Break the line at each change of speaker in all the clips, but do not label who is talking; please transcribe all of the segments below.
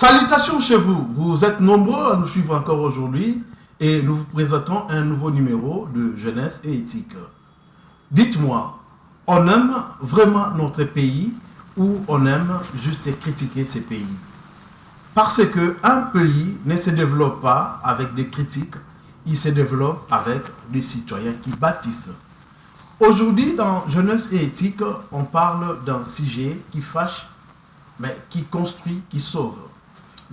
Salutations chez vous. Vous êtes nombreux à nous suivre encore aujourd'hui et nous vous présentons un nouveau numéro de Jeunesse et Éthique. Dites-moi, on aime vraiment notre pays ou on aime juste critiquer ces pays? Parce qu'un pays ne se développe pas avec des critiques, il se développe avec des citoyens qui bâtissent. Aujourd'hui, dans Jeunesse et Éthique, on parle d'un sujet qui fâche, mais qui construit, qui sauve.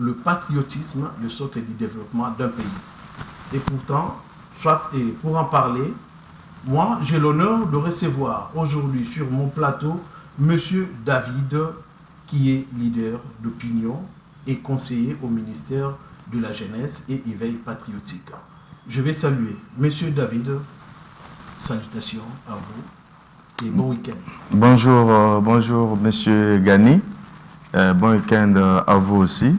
Le patriotisme, le socle du développement d'un pays. Et pourtant, et pour en parler, moi, j'ai l'honneur de recevoir aujourd'hui sur mon plateau Monsieur David, qui est leader d'opinion et conseiller au ministère de la Jeunesse et Éveil patriotique. Je vais saluer Monsieur David. Salutations à vous et bon week-end.
Bonjour Monsieur Gani. Bon week-end à vous aussi.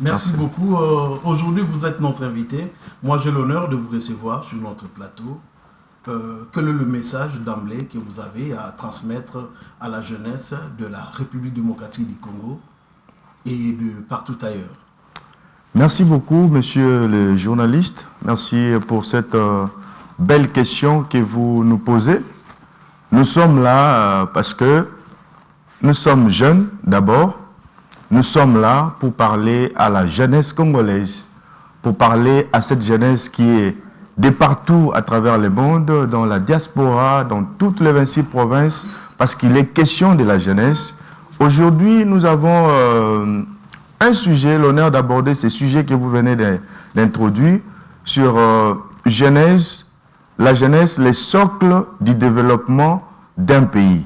Merci beaucoup. Aujourd'hui, vous êtes notre invité. Moi, j'ai l'honneur de vous recevoir sur notre plateau. Quel est le message d'emblée que vous avez à transmettre à la jeunesse de la République démocratique du Congo et de partout ailleurs?
Merci beaucoup, monsieur le journaliste. Merci pour cette belle question que vous nous posez. Nous sommes là parce que nous sommes jeunes d'abord. Nous sommes là pour parler à la jeunesse congolaise, pour parler à cette jeunesse qui est de partout à travers le monde, dans la diaspora, dans toutes les 26 provinces, parce qu'il est question de la jeunesse. Aujourd'hui, nous avons un sujet, l'honneur d'aborder ce sujet que vous venez d'introduire sur jeunesse, la jeunesse, les socles du développement d'un pays.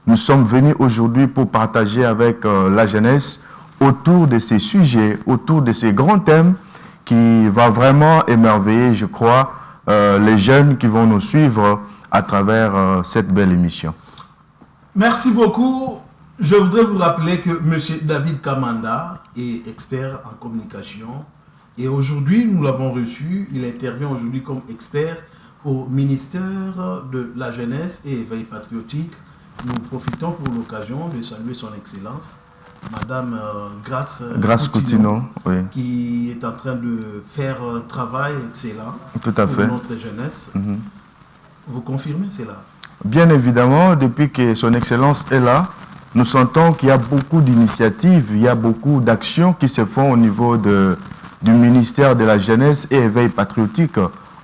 Nous sommes venus aujourd'hui pour partager avec la jeunesse autour de ces sujets, autour de ces grands thèmes qui va vraiment émerveiller, je crois, les jeunes qui vont nous suivre à travers cette belle émission.
Merci beaucoup. Je voudrais vous rappeler que M. David Kamanda est expert en communication et aujourd'hui, nous l'avons reçu. Il intervient aujourd'hui comme expert au ministère de la Jeunesse et Éveil patriotique. Nous profitons pour l'occasion de saluer son Excellence, Madame Grace Coutinho,
oui,
qui est en train de faire un travail excellent
pour
notre jeunesse. Vous confirmez cela?
Bien évidemment, depuis que son Excellence est là, nous sentons qu'il y a beaucoup d'initiatives, il y a beaucoup d'actions qui se font au niveau du ministère de la Jeunesse et Éveil patriotique.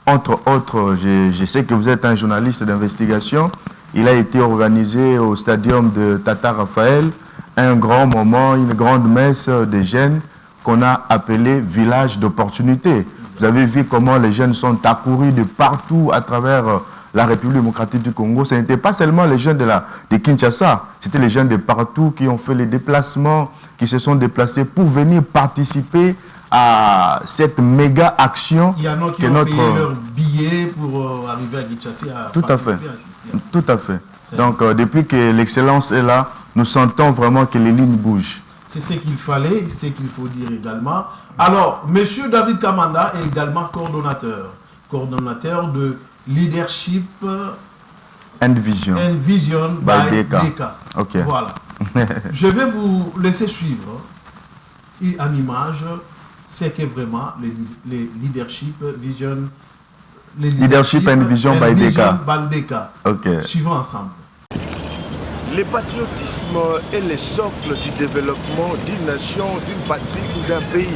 Entre autres, je sais que vous êtes un journaliste d'investigation. Il a été organisé au stadium de Tata Raphaël un grand moment, une grande messe des jeunes qu'on a appelé village d'opportunité. Vous avez vu comment les jeunes sont accourus de partout à travers la République démocratique du Congo. Ce n'était pas seulement les jeunes de Kinshasa, c'était les jeunes de partout qui ont fait les déplacements, qui se sont déplacés pour venir participer à cette méga action.
Il y en a qui ont payé leur billet pour arriver à Kinshasa.
Tout à fait. Tout à fait. Donc, depuis que l'excellence est là, nous sentons vraiment que les lignes bougent.
C'est ce qu'il fallait, c'est ce qu'il faut dire également. Alors, M. David Kamanda est également coordonnateur de Leadership
and Vision
by DECA.
Okay.
Voilà. Je vais vous laisser suivre en image c'est que vraiment les Leadership Vision...
Leadership and Vision by DECA.
Okay. Suivons ensemble.
Le patriotisme est le socle du développement d'une nation, d'une patrie ou d'un pays.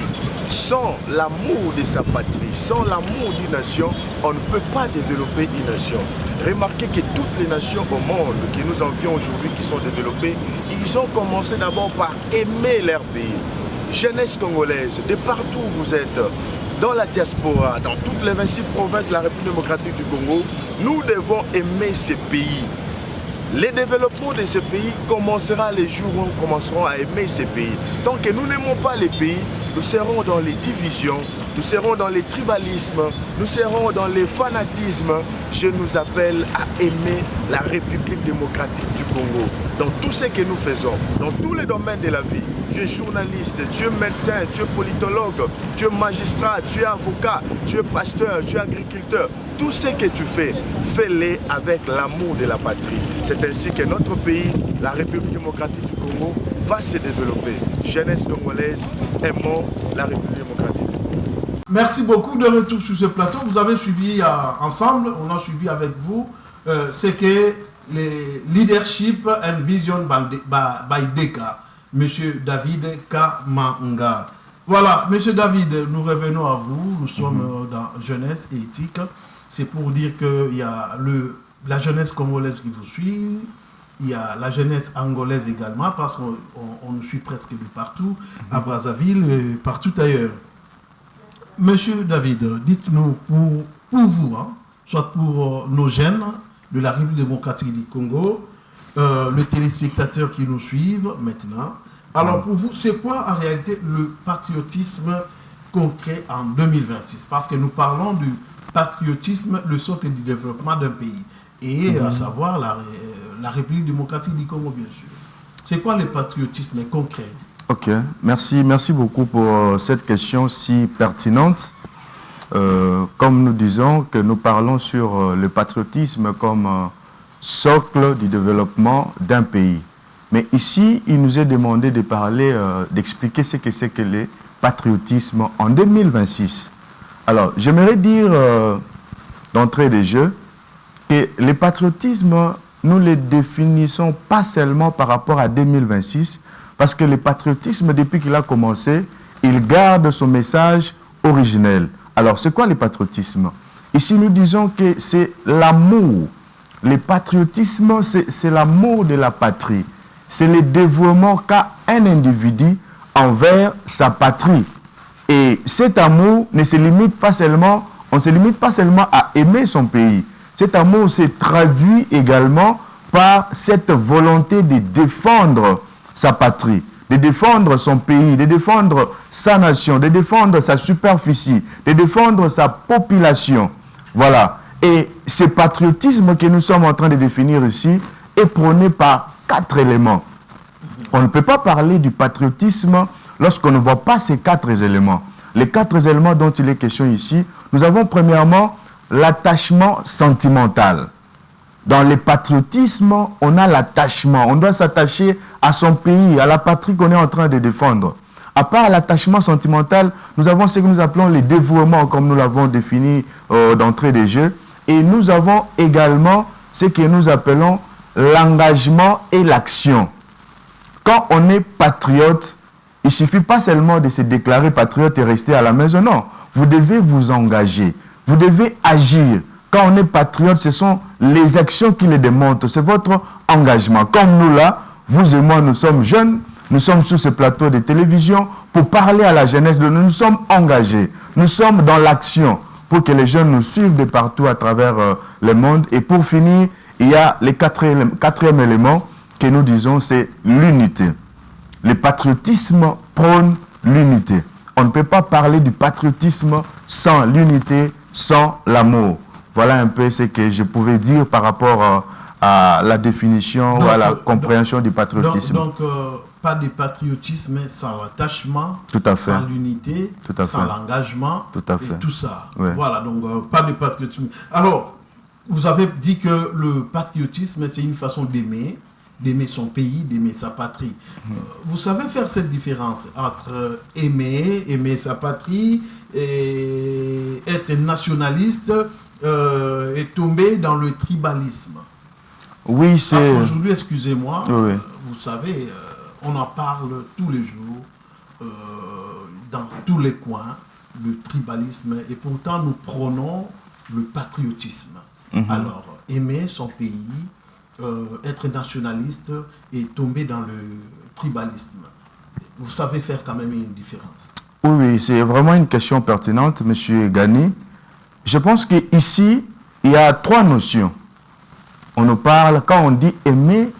Sans l'amour de sa patrie, sans l'amour d'une nation, on ne peut pas développer une nation. Remarquez que toutes les nations au monde que nous envions aujourd'hui, qui sont développées, ils ont commencé d'abord par aimer leur pays. Jeunesse congolaise, de partout où vous êtes, dans la diaspora, dans toutes les 26 provinces de la République démocratique du Congo, nous devons aimer ces pays. Le développement de ces pays commencera les jours où nous commencerons à aimer ces pays. Tant que nous n'aimons pas les pays, nous serons dans les divisions, nous serons dans les tribalismes, nous serons dans les fanatismes. Je nous appelle à aimer la République démocratique du Congo. Dans tout ce que nous faisons, dans tous les domaines de la vie, tu es journaliste, tu es médecin, tu es politologue, tu es magistrat, tu es avocat, tu es pasteur, tu es agriculteur. Tout ce que tu fais, fais-le avec l'amour de la patrie. C'est ainsi que notre pays, la République démocratique du Congo, va se développer. Jeunesse congolaise, aimons la République démocratique du Congo.
Merci beaucoup de retour sur ce plateau. Vous avez suivi ensemble, on a suivi avec vous, c'est que les leadership and vision by DECA, M. David Kamanga. Voilà, M. David, nous revenons à vous. Nous sommes dans Jeunesse et Éthique. C'est pour dire qu'il y a la jeunesse congolaise qui vous suit. Il y a la jeunesse angolaise également, parce qu'on nous suit presque de partout, à Brazzaville et partout ailleurs. Monsieur David, dites-nous pour vous, soit pour nos jeunes de la République démocratique du Congo, les téléspectateurs qui nous suivent maintenant. Alors pour vous, c'est quoi en réalité le patriotisme concret en 2026? Parce que nous parlons du patriotisme, le socle du développement d'un pays, et à savoir la République démocratique du Congo, bien sûr. C'est quoi le patriotisme concret?
Ok, merci beaucoup pour cette question si pertinente. Comme nous disons que nous parlons sur le patriotisme comme socle du développement d'un pays. Mais ici, il nous est demandé de parler, d'expliquer ce que c'est que le patriotisme en 2026. Alors, j'aimerais dire d'entrée des jeux que le patriotisme, nous ne le définissons pas seulement par rapport à 2026, parce que le patriotisme, depuis qu'il a commencé, il garde son message originel. Alors, c'est quoi le patriotisme? Ici, nous disons que c'est l'amour. Le patriotisme, c'est l'amour de la patrie. C'est le dévouement qu'a un individu envers sa patrie. Et cet amour ne se limite pas seulement, on ne se limite pas seulement à aimer son pays. Cet amour se traduit également par cette volonté de défendre sa patrie, de défendre son pays, de défendre sa nation, de défendre sa superficie, de défendre sa population. Voilà. Et ce patriotisme que nous sommes en train de définir ici est prôné par 4 éléments. On ne peut pas parler du patriotisme lorsqu'on ne voit pas ces 4 éléments. Les 4 éléments dont il est question ici, nous avons premièrement l'attachement sentimental. Dans le patriotisme, on a l'attachement. On doit s'attacher à son pays, à la patrie qu'on est en train de défendre. À part l'attachement sentimental, nous avons ce que nous appelons les dévouements, comme nous l'avons défini d'entrée des jeux. Et nous avons également ce que nous appelons l'engagement et l'action. Quand on est patriote, il ne suffit pas seulement de se déclarer patriote et rester à la maison. Non, vous devez vous engager. Vous devez agir. Quand on est patriote, ce sont les actions qui le démontrent. C'est votre engagement. Comme nous là, vous et moi, nous sommes jeunes. Nous sommes sur ce plateau de télévision pour parler à la jeunesse. Nous sommes engagés. Nous sommes dans l'action pour que les jeunes nous suivent de partout à travers le monde. Et pour finir, il y a le quatrième élément que nous disons, c'est l'unité. Le patriotisme prône l'unité. On ne peut pas parler du patriotisme sans l'unité, sans l'amour. Voilà un peu ce que je pouvais dire par rapport à la définition ou à la compréhension du patriotisme.
Donc, pas de patriotisme sans l'attachement, sans l'unité, sans l'engagement et tout ça.
Ouais.
Voilà, donc pas de patriotisme. Alors, vous avez dit que le patriotisme, c'est une façon d'aimer son pays, d'aimer sa patrie. Vous savez faire cette différence entre aimer sa patrie et être nationaliste et tomber dans le tribalisme?
Oui, c'est...
Parce qu'aujourd'hui, excusez-moi,
oui.
Vous savez, on en parle tous les jours, dans tous les coins, le tribalisme, et pourtant nous prônons le patriotisme. Alors, aimer son pays, être nationaliste et tomber dans le tribalisme. Vous savez faire quand même une différence.
Oui, c'est vraiment une question pertinente, M. Gani. Je pense qu'ici, il y a 3 notions. On nous parle, quand on dit aimer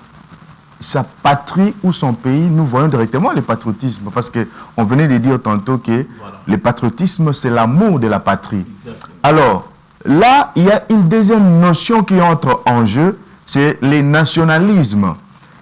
sa patrie ou son pays, nous voyons directement le patriotisme. Parce qu'on venait de dire tantôt que le patriotisme, c'est l'amour de la patrie.
Exactement.
Alors, là, il y a une deuxième notion qui entre en jeu, c'est le nationalisme.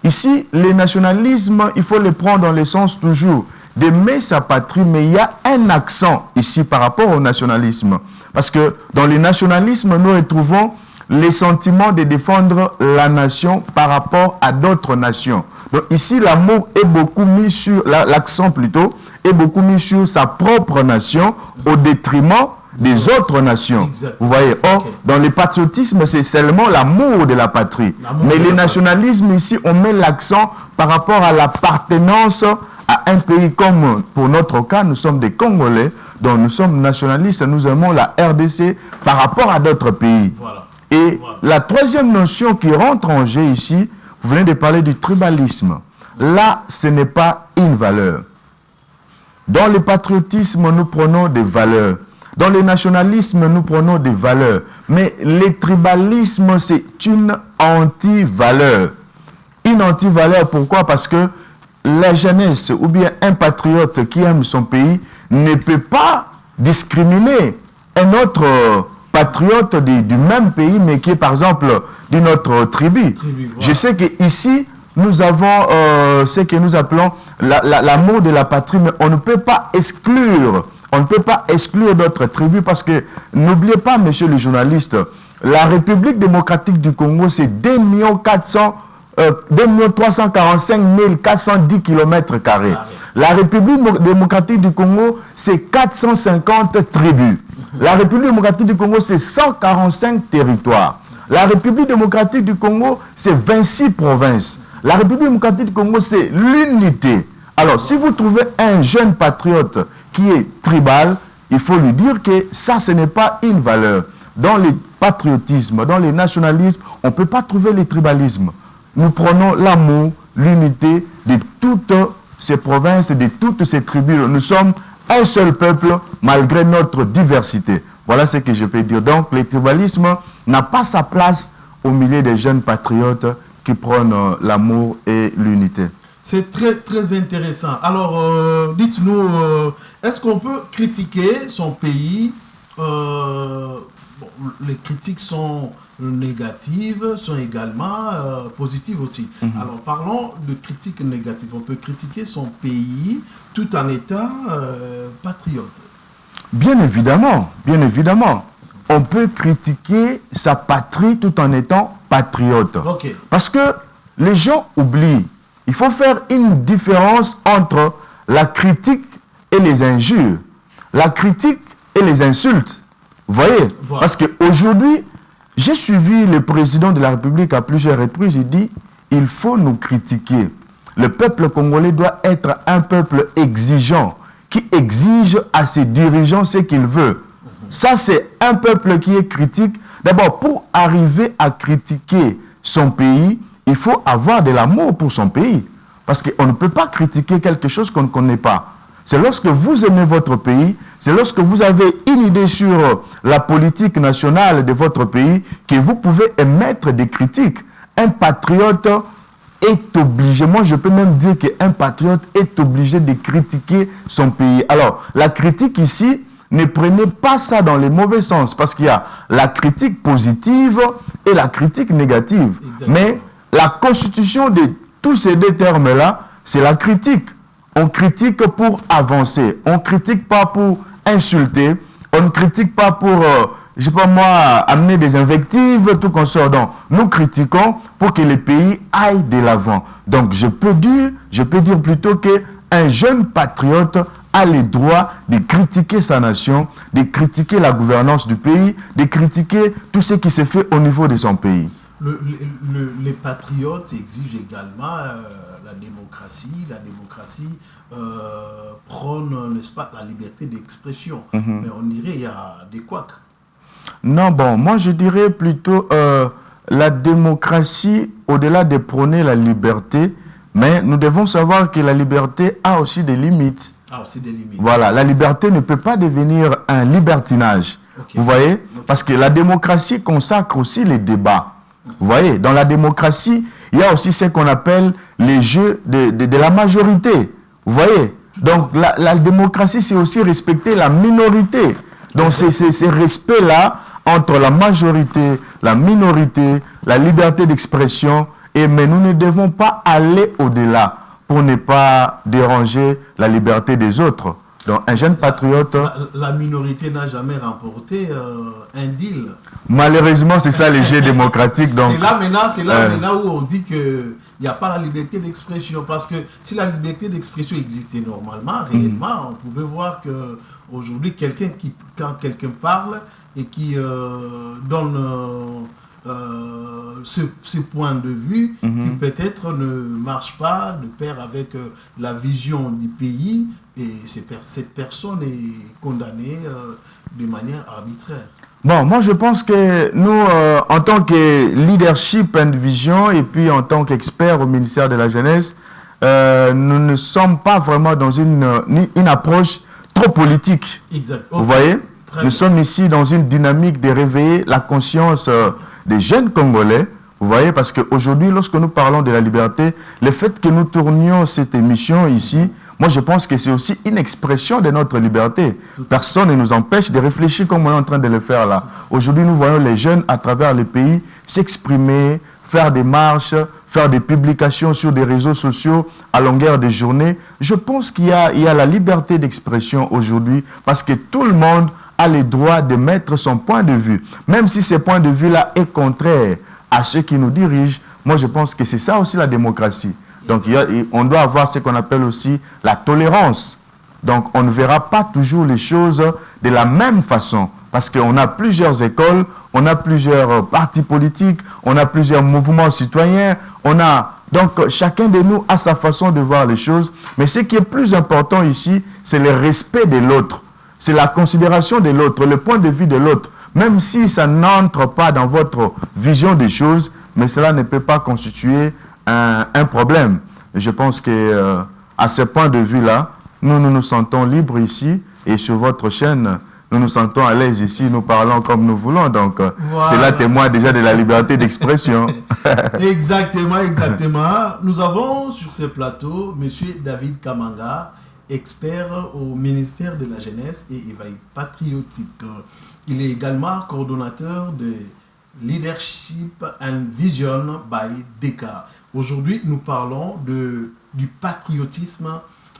Ici, les nationalismes, il faut les prendre dans le sens toujours d'aimer sa patrie, mais il y a un accent ici par rapport au nationalisme. Parce que dans le nationalisme, nous retrouvons les sentiments de défendre la nation par rapport à d'autres nations. Donc ici, l'amour est beaucoup mis sur, l'accent plutôt, est beaucoup mis sur sa propre nation au détriment des autres nations.
Exact.
Vous voyez, or, dans le patriotisme, c'est seulement l'amour de la patrie. Mais le nationalisme, ici, on met l'accent par rapport à l'appartenance à un pays comme, pour notre cas, nous sommes des Congolais, donc nous sommes nationalistes, nous aimons la RDC par rapport à d'autres pays.
Voilà.
Et la troisième notion qui rentre en jeu ici, vous venez de parler du tribalisme. Là, ce n'est pas une valeur. Dans le patriotisme, nous prenons des valeurs. Dans le nationalisme, nous prenons des valeurs. Mais le tribalisme, c'est une anti-valeur. Une anti-valeur, pourquoi? Parce que la jeunesse ou bien un patriote qui aime son pays ne peut pas discriminer un autre patriote du même pays, mais qui est par exemple d'une autre tribu.
Voilà.
Je sais qu'ici, nous avons ce que nous appelons l'amour de la patrie, mais on ne peut pas exclure, d'autres tribus parce que, n'oubliez pas, monsieur le journaliste, la République démocratique du Congo, c'est 2 345 410 km². La République démocratique du Congo, c'est 450 tribus. La République démocratique du Congo, c'est 145 territoires. La République démocratique du Congo, c'est 26 provinces. La République démocratique du Congo, c'est l'unité. Alors, si vous trouvez un jeune patriote qui est tribal, il faut lui dire que ça, ce n'est pas une valeur. Dans le patriotisme, dans le nationalisme, on ne peut pas trouver le tribalisme. Nous prenons l'amour, l'unité de toutes ces provinces, de toutes ces tribus. Nous sommes un seul peuple malgré notre diversité. Voilà ce que je peux dire. Donc, le tribalisme n'a pas sa place au milieu des jeunes patriotes qui prennent l'amour et l'unité.
C'est très, très intéressant. Alors, dites-nous, est-ce qu'on peut critiquer son pays? Les critiques sont négatives, sont également positives aussi. Alors, parlons de critiques négatives. On peut critiquer son pays tout en étant patriote.
Bien évidemment, bien évidemment. On peut critiquer sa patrie tout en étant patriote.
Okay.
Parce que les gens oublient. Il faut faire une différence entre la critique et les injures. La critique et les insultes. Vous voyez? Voilà. Parce qu'aujourd'hui, j'ai suivi le président de la République à plusieurs reprises. Il dit, il faut nous critiquer. Le peuple congolais doit être un peuple exigeant, qui exige à ses dirigeants ce qu'il veut. Ça, c'est un peuple qui est critique. D'abord, pour arriver à critiquer son pays, il faut avoir de l'amour pour son pays. Parce qu'on ne peut pas critiquer quelque chose qu'on ne connaît pas. C'est lorsque vous aimez votre pays, c'est lorsque vous avez une idée sur la politique nationale de votre pays que vous pouvez émettre des critiques. Un patriote est obligé, moi je peux même dire qu'un patriote est obligé de critiquer son pays. Alors, la critique ici, ne prenez pas ça dans le mauvais sens, parce qu'il y a la critique positive et la critique négative. Exactement. Mais la constitution de tous ces deux termes-là, c'est la critique. On critique pour avancer. On ne critique pas pour insulter. On ne critique pas pour, je sais pas moi, amener des invectives, tout qu'on sort. Donc, nous critiquons pour que le pays aille de l'avant. Donc, je peux dire plutôt qu'un jeune patriote a le droit de critiquer sa nation, de critiquer la gouvernance du pays, de critiquer tout ce qui se fait au niveau de son pays.
Les patriotes exigent également la démocratie. La démocratie prône, n'est-ce pas, la liberté d'expression. Mais on dirait qu'il y a des couacs.
Non, bon, moi je dirais plutôt la démocratie, au-delà de prôner la liberté, mais nous devons savoir que la liberté a aussi des limites.
Aussi des limites.
Voilà, la liberté ne peut pas devenir un libertinage. Okay. Vous voyez? Okay. Parce que la démocratie consacre aussi les débats. Vous voyez? Dans la démocratie, il y a aussi ce qu'on appelle les jeux de la majorité. Vous voyez? Donc la démocratie, c'est aussi respecter la minorité. Donc c'est ce respect-là entre la majorité, la minorité, la liberté d'expression Mais nous ne devons pas aller au-delà pour ne pas déranger la liberté des autres. Donc un jeune patriote...
La minorité n'a jamais remporté un deal.
Malheureusement, c'est ça les jeux démocratiques.
C'est là maintenant où on dit qu'il n'y a pas la liberté d'expression. Parce que si la liberté d'expression existait normalement, réellement, on pouvait voir qu'aujourd'hui, quand quelqu'un parle et qui donne ce point de vue, qui peut-être ne marche pas de pair avec la vision du pays, et cette personne est condamnée de manière arbitraire.
Bon, moi je pense que nous, en tant que leadership and vision, et puis en tant qu'expert au ministère de la Jeunesse, nous ne sommes pas vraiment dans une approche trop politique.
Exact.
Vous voyez? Nous sommes ici dans une dynamique de réveiller la conscience des jeunes Congolais. Vous voyez, parce qu'aujourd'hui, lorsque nous parlons de la liberté, le fait que nous tournions cette émission ici, moi je pense que c'est aussi une expression de notre liberté. Personne ne nous empêche de réfléchir comme on est en train de le faire là. Aujourd'hui, nous voyons les jeunes à travers le pays s'exprimer, faire des marches, faire des publications sur des réseaux sociaux à longueur de journée. Je pense qu'il y a la liberté d'expression aujourd'hui parce que tout le monde a le droit de mettre son point de vue. Même si ce point de vue-là est contraire à ceux qui nous dirigent, moi je pense que c'est ça aussi la démocratie. Donc on doit avoir ce qu'on appelle aussi la tolérance. Donc on ne verra pas toujours les choses de la même façon. Parce qu'on a plusieurs écoles, on a plusieurs partis politiques, on a plusieurs mouvements citoyens, donc chacun de nous a sa façon de voir les choses. Mais ce qui est plus important ici, c'est le respect de l'autre. C'est la considération de l'autre, le point de vue de l'autre. Même si ça n'entre pas dans votre vision des choses, mais cela ne peut pas constituer un problème. Et je pense que à ce point de vue-là, nous nous sentons libres ici et sur votre chaîne, nous nous sentons à l'aise ici, nous parlons comme nous voulons. Donc, voilà. Cela témoigne déjà de la liberté d'expression.
Exactement, exactement. Nous avons sur ce plateau M. David Kamanga, expert au ministère de la Jeunesse et éveil patriotique. Il est également coordonnateur de Leadership and Vision by DECA. Aujourd'hui, nous parlons du patriotisme,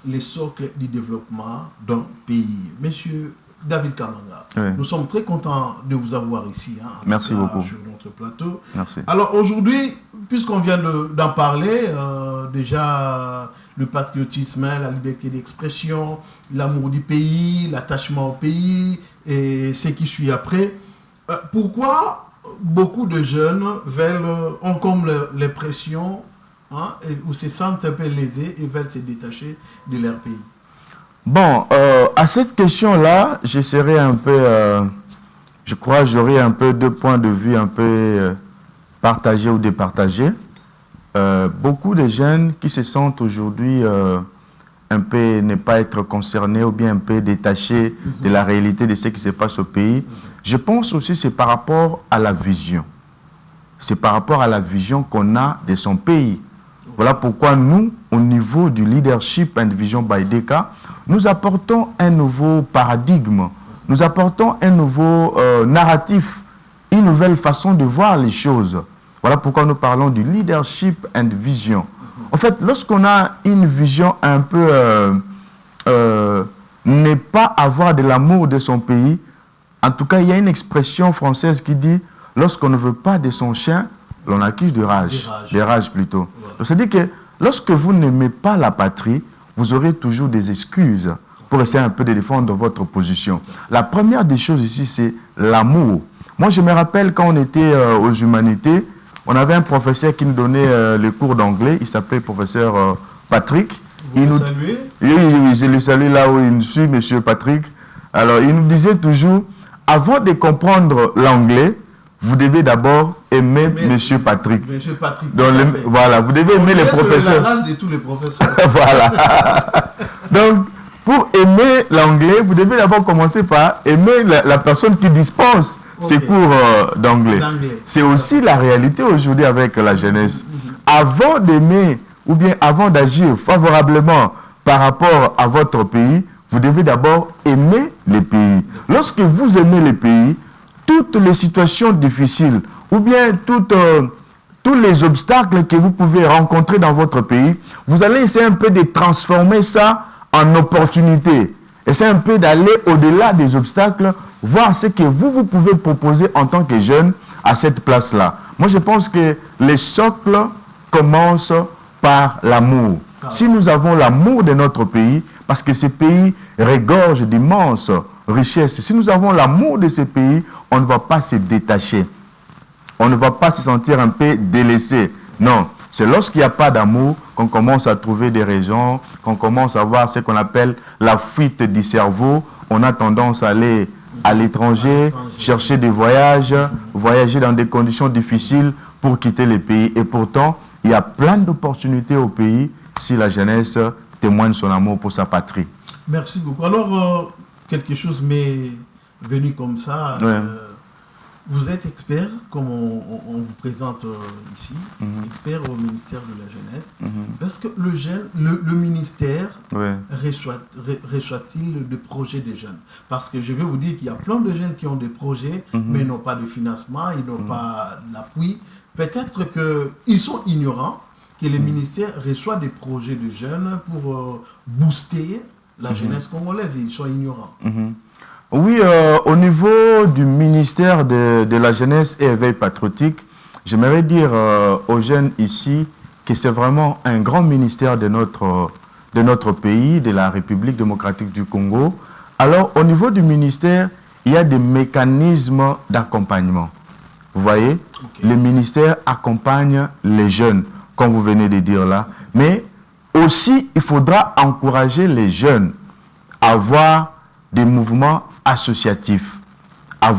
les socles du développement d'un pays. Monsieur David Kamanga, oui. Nous sommes très contents de vous avoir ici.
Merci beaucoup.
Sur notre plateau.
Merci.
Alors aujourd'hui, puisqu'on vient d'en parler, déjà le patriotisme, la liberté d'expression, l'amour du pays, l'attachement au pays et ce qui suit après, pourquoi beaucoup de jeunes ont comme l'impression ou se sentent un peu lésés et veulent se détacher de leur pays?
Bon, à cette question-là, je serais un peu, je crois, j'aurais un peu deux points de vue un peu partagés ou départagés. Beaucoup de jeunes qui se sentent aujourd'hui un peu ne pas être concernés ou bien un peu détachés de la réalité de ce qui se passe au pays. Je pense aussi que c'est par rapport à la vision. C'est par rapport à la vision qu'on a de son pays. Voilà pourquoi nous, au niveau du Leadership and Vision by DECA, nous apportons un nouveau paradigme, nous apportons un nouveau narratif, une nouvelle façon de voir les choses. Voilà pourquoi nous parlons du Leadership and Vision. En fait, lorsqu'on a une vision un peu ne pas avoir de l'amour de son pays, en tout cas, il y a une expression française qui dit « lorsqu'on ne veut pas de son chien, l'on accuse de rage ». De rage plutôt. Ouais. Donc, c'est-à-dire que lorsque vous n'aimez pas la patrie, vous aurez toujours des excuses pour essayer un peu de défendre votre position. La première des choses ici, c'est l'amour. Moi, je me rappelle quand on était aux humanités, on avait un professeur qui nous donnait les cours d'anglais. Il s'appelait professeur Patrick.
Vous le saluez?
Oui, je le salue là où il suit, monsieur Patrick. Alors, il nous disait toujours, avant de comprendre l'anglais, vous devez d'abord aimer monsieur Patrick.
Monsieur Patrick.
Donc, voilà, vous devez aimer les professeurs.
C'est la de tous les professeurs.
Voilà. Donc, pour aimer l'anglais, vous devez d'abord commencer par aimer la personne qui dispense ces cours d'anglais. C'est aussi la réalité aujourd'hui avec la jeunesse. Avant d'aimer ou bien avant d'agir favorablement par rapport à votre pays, vous devez d'abord aimer les pays. Lorsque vous aimez les pays, toutes les situations difficiles ou bien tous les obstacles que vous pouvez rencontrer dans votre pays, vous allez essayer un peu de transformer ça en opportunité. Essayez un peu d'aller au-delà des obstacles, voir ce que vous pouvez proposer en tant que jeune à cette place-là. Moi, je pense que les socles commencent par l'amour. Si nous avons l'amour de notre pays, parce que ce pays regorge d'immenses richesses, si nous avons l'amour de ce pays, on ne va pas se détacher. On ne va pas se sentir un peu délaissé. Non, c'est lorsqu'il n'y a pas d'amour qu'on commence à trouver des raisons, qu'on commence à voir ce qu'on appelle la fuite du cerveau. On a tendance à aller à l'étranger, chercher des voyages, voyager dans des conditions difficiles pour quitter le pays. Et pourtant, il y a plein d'opportunités au pays si la jeunesse témoigne son amour pour sa patrie.
Merci beaucoup. Alors, quelque chose m'est venu comme ça.
Ouais.
Vous êtes expert, comme on vous présente ici, expert au ministère de la Jeunesse. Est-ce que le ministère reçoit-il des projets des jeunes? Parce que je vais vous dire qu'il y a plein de jeunes qui ont des projets, mais n'ont pas de financement, ils n'ont pas l'appui. Peut-être qu'ils sont ignorants que le ministère reçoit des projets de jeunes pour booster la jeunesse congolaise. Ils sont ignorants.
Oui, au niveau du ministère de la Jeunesse et Éveil Patriotique, j'aimerais dire aux jeunes ici que c'est vraiment un grand ministère de notre pays, de la République démocratique du Congo. Alors, au niveau du ministère, il y a des mécanismes d'accompagnement. Vous voyez, le ministère accompagne les jeunes, comme vous venez de dire là. Mais aussi, il faudra encourager les jeunes à avoir des mouvements associatifs, à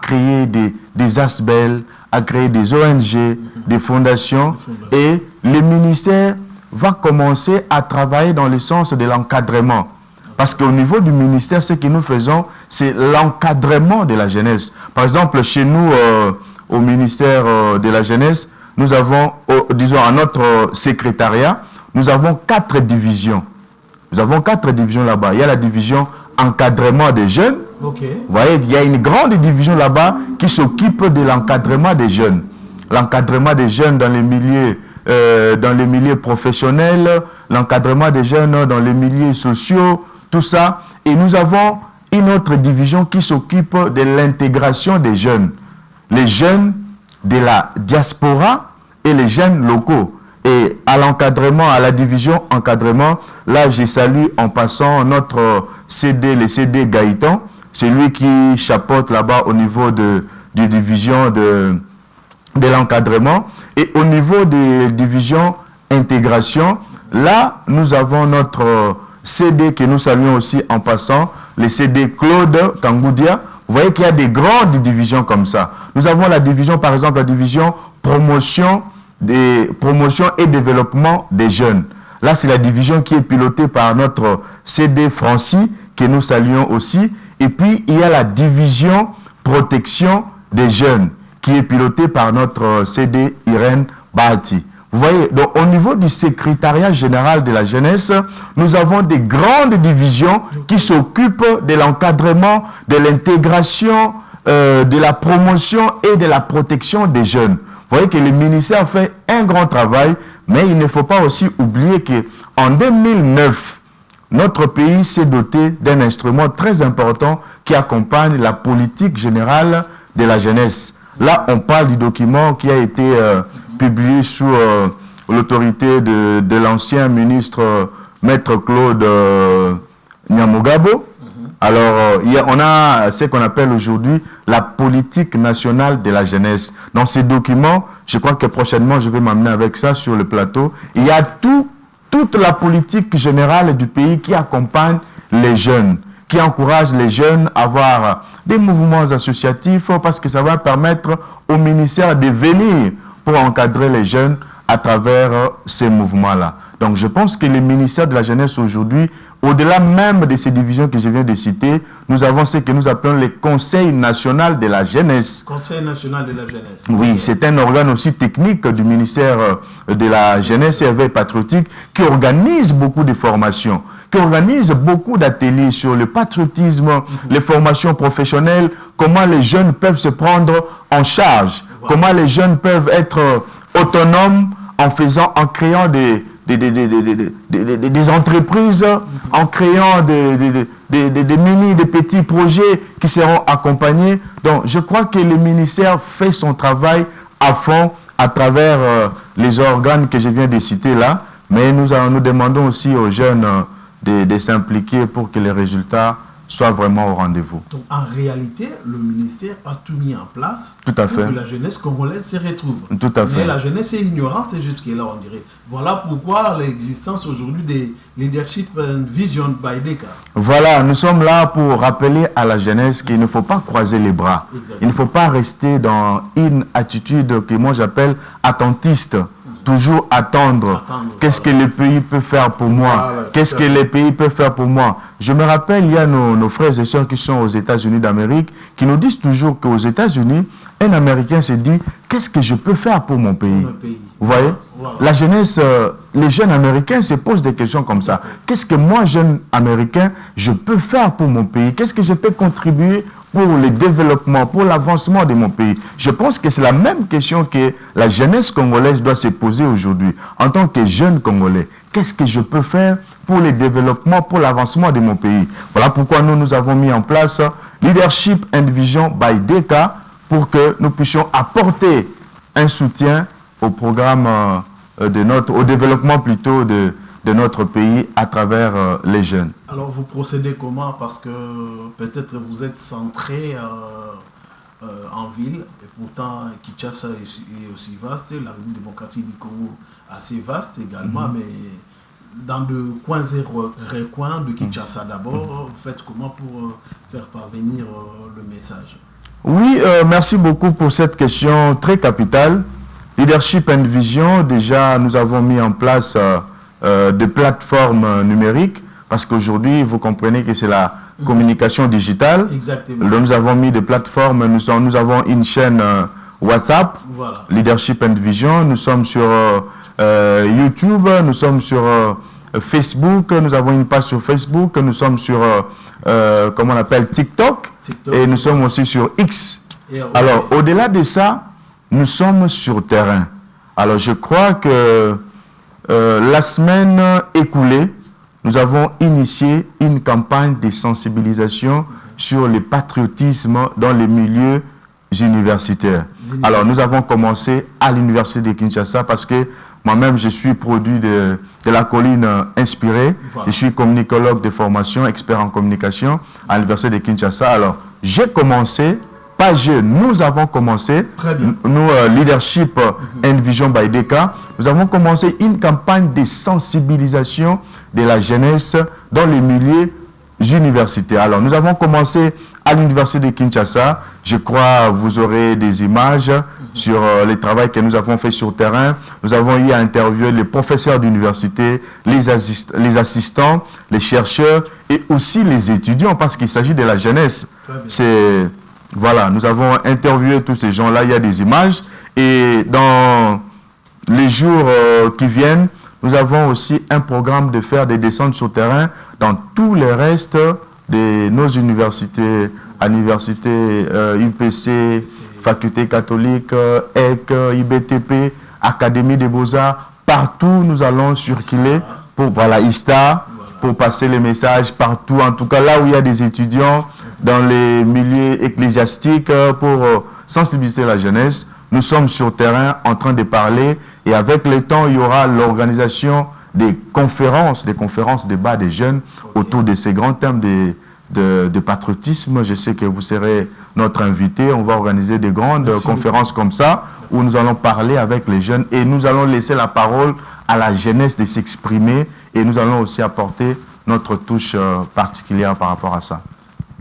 créer des ASBEL, à créer des ONG, des fondations. Et le ministère va commencer à travailler dans le sens de l'encadrement. Parce qu'au niveau du ministère, ce que nous faisons, c'est l'encadrement de la jeunesse. Par exemple, chez nous, au ministère de la Jeunesse, nous avons, disons, à notre secrétariat, nous avons 4 divisions. Nous avons 4 divisions là-bas. Il y a la division encadrement des jeunes. Vous voyez, il y a une grande division là-bas qui s'occupe de l'encadrement des jeunes. L'encadrement des jeunes dans les milieux professionnels, l'encadrement des jeunes dans les milieux sociaux, tout ça. Et nous avons une autre division qui s'occupe de l'intégration des jeunes. Les jeunes de la diaspora et les jeunes locaux. Et à l'encadrement, à la division encadrement, là, je salue en passant notre CD, le CD Gaëtan. C'est lui qui chapeaute là-bas au niveau de division de l'encadrement. Et au niveau des divisions intégration, là, nous avons notre CD que nous saluons aussi en passant, le CD Claude Kangoudia. Vous voyez qu'il y a des grandes divisions comme ça. Nous avons la division, par exemple, la division promotion et développement des jeunes. Là, c'est la division qui est pilotée par notre CD Francis, que nous saluons aussi. Et puis, il y a la division protection des jeunes, qui est pilotée par notre CD Irène Bahati. Vous voyez, donc au niveau du secrétariat général de la jeunesse, nous avons des grandes divisions qui s'occupent de l'encadrement, de l'intégration, de la promotion et de la protection des jeunes. Vous voyez que le ministère fait un grand travail, mais il ne faut pas aussi oublier qu'en 2009, notre pays s'est doté d'un instrument très important qui accompagne la politique générale de la jeunesse. Là, on parle du document qui a été publié sous l'autorité de l'ancien ministre Maître Claude Nyamugabo. Alors, on a ce qu'on appelle aujourd'hui la politique nationale de la jeunesse. Dans ces documents, je crois que prochainement, je vais m'amener avec ça sur le plateau. Il y a toute la politique générale du pays qui accompagne les jeunes, qui encourage les jeunes à avoir des mouvements associatifs parce que ça va permettre au ministère de venir pour encadrer les jeunes à travers ces mouvements-là. Donc, je pense que le ministère de la Jeunesse aujourd'hui, au-delà même de ces divisions que je viens de citer, nous avons ce que nous appelons le Conseil national de la jeunesse.
Conseil national de la jeunesse.
Oui, c'est un organe aussi technique du ministère de la Jeunesse et Éveil Patriotique qui organise beaucoup de formations, qui organise beaucoup d'ateliers sur le patriotisme, les formations professionnelles, comment les jeunes peuvent se prendre en charge, comment les jeunes peuvent être autonome en créant des entreprises, en créant des petits projets qui seront accompagnés. Donc, je crois que le ministère fait son travail à fond à travers les organes que je viens de citer là. Mais nous demandons aussi aux jeunes de s'impliquer pour que les résultats soient vraiment au rendez-vous.
Donc, en réalité, le ministère a tout mis en place
Tout à fait.
pour que la jeunesse congolaise se retrouve.
Tout à fait.
Mais la jeunesse est ignorante jusqu'à là, on dirait. Voilà pourquoi l'existence aujourd'hui des Leadership and Vision by DECA.
Voilà, nous sommes là pour rappeler à la jeunesse qu'il ne faut pas croiser les bras.
Exactement.
Il ne faut pas rester dans une attitude que moi j'appelle attentiste. Toujours attendre. Qu'est-ce que le pays peut faire pour moi?
Voilà,
Qu'est-ce que le pays peut faire pour moi? Je me rappelle, il y a nos frères et sœurs qui sont aux États-Unis d'Amérique qui nous disent toujours qu'aux États-Unis, un Américain se dit, qu'est-ce que je peux faire pour mon pays? Vous voyez?
Voilà.
La jeunesse, les jeunes Américains se posent des questions comme ça. Qu'est-ce que moi, jeune Américain, je peux faire pour mon pays? Qu'est-ce que je peux contribuer pour le développement, pour l'avancement de mon pays? Je pense que c'est la même question que la jeunesse congolaise doit se poser aujourd'hui. En tant que jeune Congolais, qu'est-ce que je peux faire pour le développement, pour l'avancement de mon pays? Voilà pourquoi nous avons mis en place Leadership and Vision by DECA pour que nous puissions apporter un soutien au programme au développement plutôt de notre pays à travers les jeunes.
Alors, vous procédez comment? Parce que peut-être vous êtes centré en ville, et pourtant Kinshasa est aussi vaste, la République démocratique du Congo assez vaste également, mais dans de coins et recoins de Kinshasa d'abord, vous faites comment pour faire parvenir le message?
Oui, merci beaucoup pour cette question très capitale. Leadership and Vision, déjà nous avons mis en place des plateformes numériques parce qu'aujourd'hui, vous comprenez que c'est la communication digitale.
Exactement.
Donc, nous avons mis des plateformes, nous avons une chaîne WhatsApp,
Voilà.
Leadership and Vision, nous sommes sur YouTube, nous sommes sur Facebook, nous avons une page sur Facebook, nous sommes sur, comment on appelle, TikTok, et nous sommes aussi sur X. Alors, au-delà de ça, nous sommes sur terrain. Alors, je crois que la semaine écoulée, nous avons initié une campagne de sensibilisation sur le patriotisme dans les milieux universitaires. Alors, nous avons commencé à l'université de Kinshasa parce que moi-même, je suis produit de la colline inspirée. Voilà. Je suis communicologue de formation, expert en communication à l'université de Kinshasa. Alors, j'ai commencé, nous avons commencé, nous, Leadership and Vision by DECA, nous avons commencé une campagne de sensibilisation de la jeunesse dans les milieux universitaires. Alors, nous avons commencé à l'université de Kinshasa. Je crois vous aurez des images sur le travail que nous avons fait sur terrain. Nous avons eu à interviewer les professeurs d'université, les assistants, les chercheurs et aussi les étudiants parce qu'il s'agit de la jeunesse. Voilà, nous avons interviewé tous ces gens-là, il y a des images. Et dans les jours qui viennent, nous avons aussi un programme de faire des descentes sur terrain dans tous les restes de nos universités, à l'université UPC, Faculté catholique, EC, IBTP, Académie des Beaux-Arts. Partout, nous allons circuler pour, voilà, ISTA, pour passer les messages partout. En tout cas, là où il y a des étudiants, dans les milieux ecclésiastiques, pour sensibiliser la jeunesse. Nous sommes sur terrain en train de parler et avec le temps, il y aura l'organisation des conférences débats des jeunes autour de ces grands thèmes de patriotisme. Je sais que vous serez notre invité. On va organiser des grandes conférences comme ça où nous allons parler avec les jeunes et nous allons laisser la parole à la jeunesse de s'exprimer et nous allons aussi apporter notre touche particulière par rapport à ça.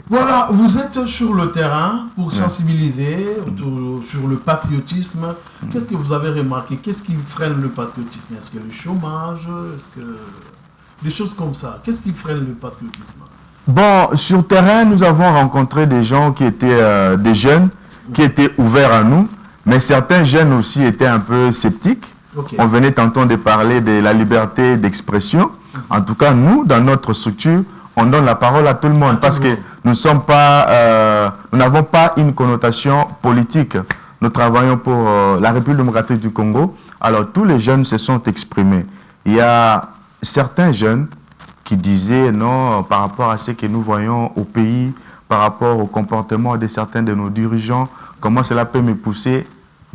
Voilà, vous êtes sur le terrain pour sensibiliser sur le patriotisme. Qu'est-ce que vous avez remarqué? Qu'est-ce qui freine le patriotisme? Est-ce que le chômage? Est-ce que des choses comme ça? Qu'est-ce qui freine le patriotisme?
Bon, sur terrain, nous avons rencontré des gens qui étaient des jeunes, qui étaient ouverts à nous, mais certains jeunes aussi étaient un peu sceptiques. On venait tantôt de parler de la liberté d'expression. En tout cas, nous, dans notre structure, on donne la parole à tout le monde parce que nous n'avons pas une connotation politique. Nous travaillons pour la République démocratique du Congo. Alors, tous les jeunes se sont exprimés. Il y a certains jeunes qui disaient non par rapport à ce que nous voyons au pays, par rapport au comportement de certains de nos dirigeants, comment cela peut me pousser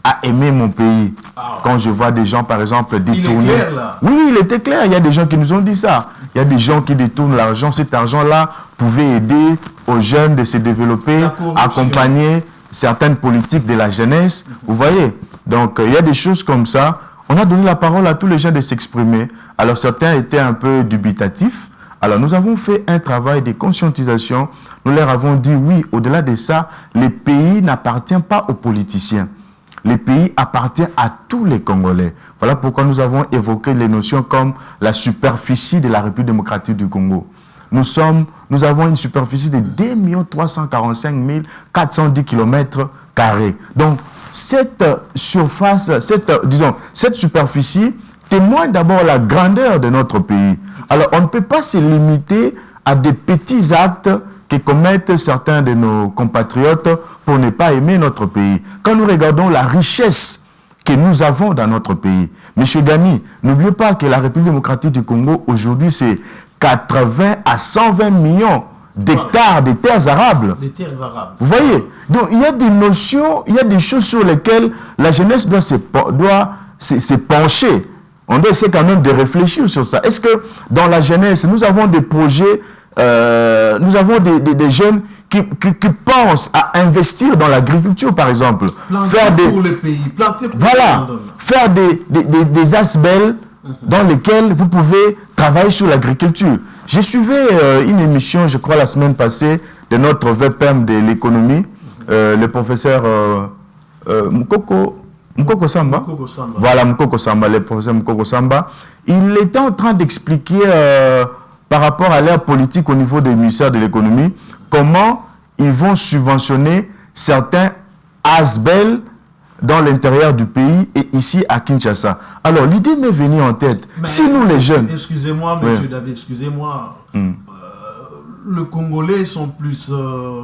à aimer mon pays. Quand je vois des gens, par exemple, détourner...
Il est clair, là.
Oui, il était clair. Il y a des gens qui nous ont dit ça. Il y a des gens qui détournent l'argent. Cet argent-là pouvait aider aux jeunes de se développer, accompagner certaines politiques de la jeunesse. Vous voyez? Donc, il y a des choses comme ça. On a donné la parole à tous les gens de s'exprimer. Alors, certains étaient un peu dubitatifs. Alors, nous avons fait un travail de conscientisation. Nous leur avons dit, oui, au-delà de ça, le pays n'appartient pas aux politiciens. Le pays appartient à tous les Congolais. Voilà pourquoi nous avons évoqué les notions comme la superficie de la République démocratique du Congo. Nous avons une superficie de 2 345 410 km². Donc, cette surface, cette superficie témoigne d'abord la grandeur de notre pays. Alors, on ne peut pas se limiter à des petits actes que commettent certains de nos compatriotes pour ne pas aimer notre pays. Quand nous regardons la richesse que nous avons dans notre pays, M. Gani, n'oubliez pas que la République démocratique du Congo, aujourd'hui, c'est 80 à 120 millions d'hectares de terres arables.
Des terres arabes.
Vous voyez? Donc, il y a des notions, il y a des choses sur lesquelles la jeunesse doit se pencher. On doit essayer quand même de réfléchir sur ça. Est-ce que dans la jeunesse, nous avons des projets, nous avons des jeunes qui pensent à investir dans l'agriculture, par exemple.
Planter pour le pays, planter pour
voilà, faire des asbels dans lesquels vous pouvez travailler sur l'agriculture. J'ai suivi une émission, je crois, la semaine passée, de notre VPM de l'économie, le professeur Mukoko Samba. Voilà, Mukoko Samba, le professeur Mukoko Samba. Il était en train d'expliquer, par rapport à leur politique au niveau du ministère de l'économie, comment ils vont subventionner certains asbels dans l'intérieur du pays et ici à Kinshasa. Alors, l'idée m'est venue en tête.
Mais
si nous, les jeunes...
Excusez-moi, monsieur David, excusez-moi. Les Congolais sont plus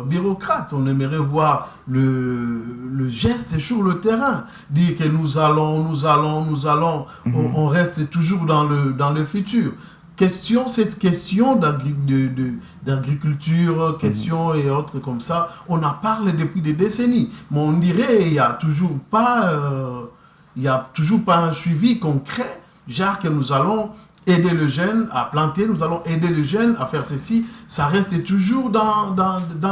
bureaucrates. On aimerait voir le geste sur le terrain. Dire que nous allons, on reste toujours dans le futur. Cette question d'agriculture, question et autres comme ça, on en parle depuis des décennies. Mais on dirait qu'il n'y a toujours pas un suivi concret, genre que nous allons aider le jeune à planter, nous allons aider le jeune à faire ceci. Ça reste toujours dans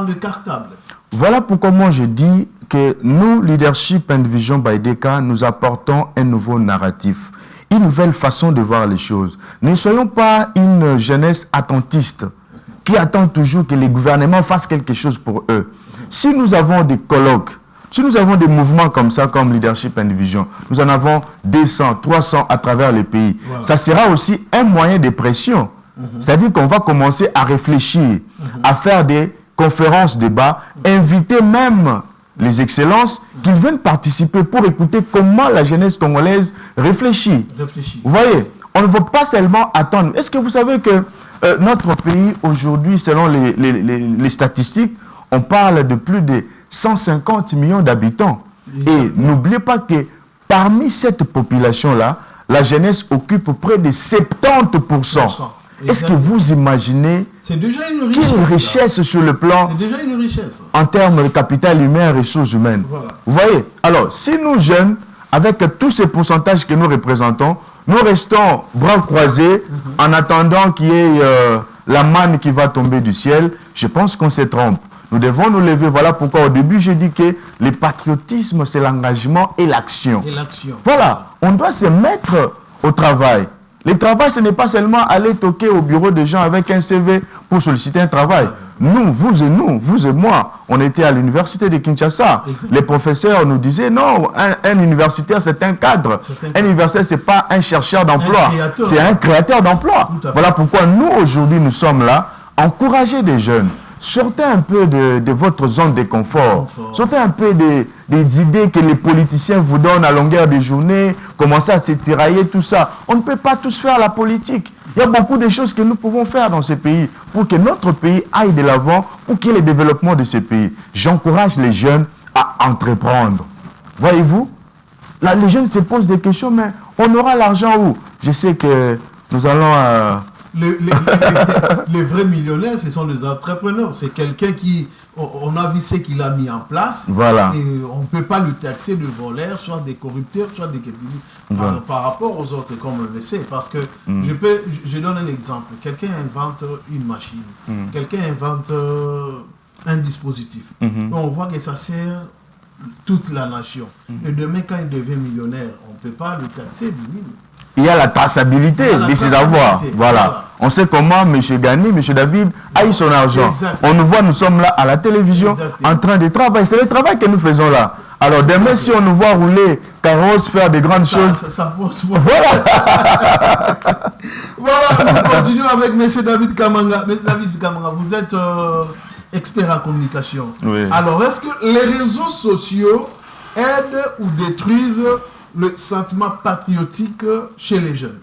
le cartable.
Voilà pourquoi moi je dis que nous, Leadership and Vision by DK, nous apportons un nouveau narratif. Une nouvelle façon de voir les choses. Ne soyons pas une jeunesse attentiste qui attend toujours que les gouvernements fassent quelque chose pour eux. Si nous avons des colloques, si nous avons des mouvements comme ça, comme Leadership and Vision, nous en avons 200, 300 à travers les pays. Voilà. Ça sera aussi un moyen de pression. C'est-à-dire qu'on va commencer à réfléchir, à faire des conférences, débats, inviter même les excellences qu'ils viennent participer pour écouter comment la jeunesse congolaise réfléchit. Vous voyez, on ne veut pas seulement attendre. Est-ce que vous savez que notre pays aujourd'hui, selon les statistiques, on parle de plus de 150 millions d'habitants. Et n'oubliez pas que parmi cette population-là, la jeunesse occupe près de 70%. Est-ce que vous imaginez
c'est déjà une
quelle richesse sur le plan
c'est déjà une richesse
en termes de capital humain et ressources humaines. Voilà. Vous voyez? Alors, si nous jeunes, avec tous ces pourcentages que nous représentons, nous restons bras croisés en attendant qu'il y ait la manne qui va tomber du ciel, je pense qu'on se trompe. Nous devons nous lever. Voilà pourquoi au début j'ai dit que le patriotisme, c'est l'engagement et l'action. Voilà, on doit se mettre au travail. Le travail, ce n'est pas seulement aller toquer au bureau des gens avec un CV pour solliciter un travail. Nous, vous et moi, on était à l'université de Kinshasa. Exactement. Les professeurs nous disaient, non, un universitaire, c'est un cadre. Un universitaire, ce n'est pas un chercheur d'emploi, c'est un créateur d'emploi. Voilà pourquoi nous, aujourd'hui, nous sommes là, encourager des jeunes. Sortez un peu de votre zone de confort. Sortez un peu des idées que les politiciens vous donnent à longueur de journée. Commencez à se tirailler, tout ça. On ne peut pas tous faire la politique. Il y a beaucoup de choses que nous pouvons faire dans ce pays pour que notre pays aille de l'avant, pour qu'il y ait le développement de ce pays. J'encourage les jeunes à entreprendre. Voyez-vous, Là, les jeunes se posent des questions, mais on aura l'argent où? Je sais que nous allons...
Les vrais millionnaires, ce sont les entrepreneurs. C'est quelqu'un qui, on a vu ce qu'il a mis en place.
Voilà.
Et on ne peut pas le taxer de voleurs, soit des corrupteurs, soit des par rapport aux autres, comme on le sait. Parce que je donne un exemple. Quelqu'un invente une machine. Quelqu'un invente un dispositif. Et on voit que ça sert toute la nation. Et demain, quand il devient millionnaire, on ne peut pas le taxer du minimum.
Il y a la traçabilité de ces avoirs. Voilà. On sait comment M. Gani, M. David a eu son argent.
Exactement.
On nous voit, nous sommes là à la télévision en train de travailler. C'est le travail que nous faisons là. Alors demain, si on nous voit rouler carrosse, faire des grandes choses...
Ça pose...
Voilà.
Voilà, nous continuons avec M. David Kamanga. M. David Kamanga, vous êtes expert en communication.
Oui.
Alors, est-ce que les réseaux sociaux aident ou détruisent le sentiment patriotique chez les jeunes?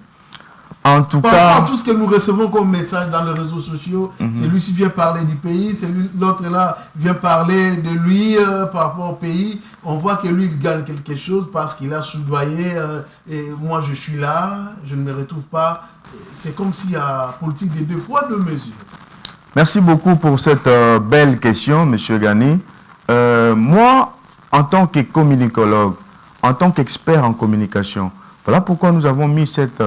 En tout
Par
cas...
rapport à tout ce que nous recevons comme message dans les réseaux sociaux, c'est lui qui vient parler du pays, c'est l'autre là vient parler de lui par rapport au pays. On voit que lui, il gagne quelque chose parce qu'il a soudoyé et moi je suis là, je ne me retrouve pas. C'est comme s'il y a politique des deux poids, deux mesures.
Merci beaucoup pour cette belle question, M. Gani. Moi, en tant que communicologue, en tant qu'expert en communication, voilà pourquoi nous avons mis cette